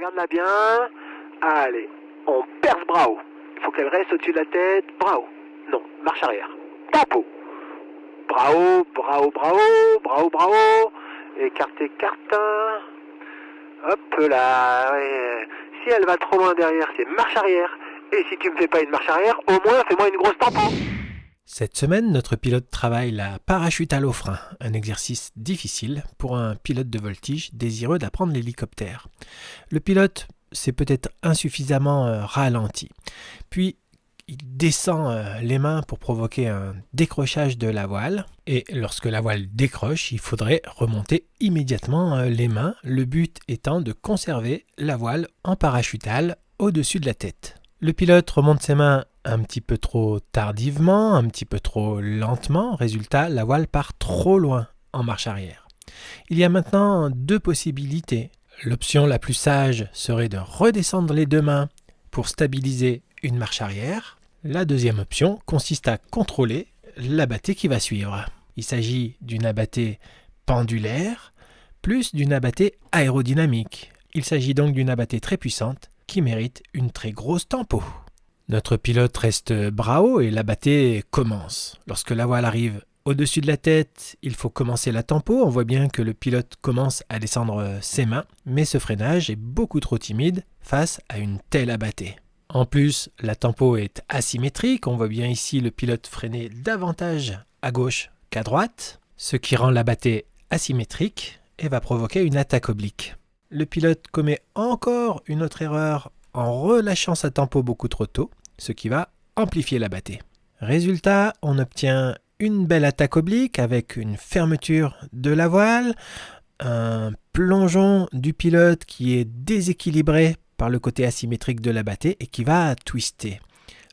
regarde-la bien. Allez, on perce bravo. Il faut qu'elle reste au-dessus de la tête. Bravo. Non, marche arrière. Tempo. Bravo, bravo, bravo, bravo, bravo. Écarte, écarte. Hop là. Ouais. Si elle va trop loin derrière, c'est marche arrière. Et si tu me fais pas une marche arrière, au moins fais-moi une grosse tempo. Cette semaine, notre pilote travaille la parachute à l'eau frein, un exercice difficile pour un pilote de voltige désireux d'apprendre l'hélicoptère. Le pilote s'est peut-être insuffisamment ralenti, puis il descend les mains pour provoquer un décrochage de la voile, et lorsque la voile décroche, il faudrait remonter immédiatement les mains, le but étant de conserver la voile en parachutale au-dessus de la tête. Le pilote remonte ses mains un petit peu trop tardivement, un petit peu trop lentement. Résultat, la voile part trop loin en marche arrière. Il y a maintenant deux possibilités. L'option la plus sage serait de redescendre les deux mains pour stabiliser une marche arrière. La deuxième option consiste à contrôler l'abatté qui va suivre. Il s'agit d'une abattée pendulaire plus d'une abattée aérodynamique. Il s'agit donc d'une abattée très puissante qui mérite une très grosse tempo. Notre pilote reste bras haut et l'abattée commence. Lorsque la voile arrive au-dessus de la tête, il faut commencer la tempo. On voit bien que le pilote commence à descendre ses mains, mais ce freinage est beaucoup trop timide face à une telle abattée. En plus, la tempo est asymétrique. On voit bien ici le pilote freiner davantage à gauche qu'à droite, ce qui rend l'abattée asymétrique et va provoquer une attaque oblique. Le pilote commet encore une autre erreur en relâchant sa tempo beaucoup trop tôt, ce qui va amplifier l'abattée. Résultat, on obtient une belle attaque oblique avec une fermeture de la voile, un plongeon du pilote qui est déséquilibré par le côté asymétrique de l'abattée et qui va twister.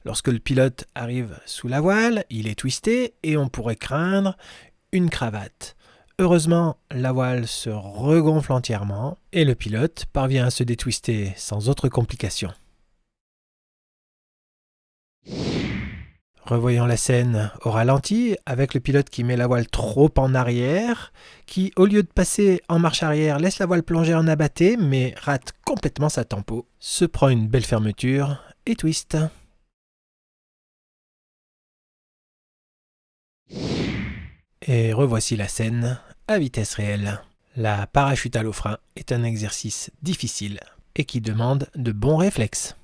Lorsque le pilote arrive sous la voile, il est twisté et on pourrait craindre une cravate. Heureusement, la voile se regonfle entièrement et le pilote parvient à se détwister sans autre complication. Revoyons la scène au ralenti avec le pilote qui met la voile trop en arrière, qui au lieu de passer en marche arrière laisse la voile plonger en abattée mais rate complètement sa tempo, se prend une belle fermeture et twist. Et revoici la scène à vitesse réelle. La parachute à l'eau frein est un exercice difficile et qui demande de bons réflexes.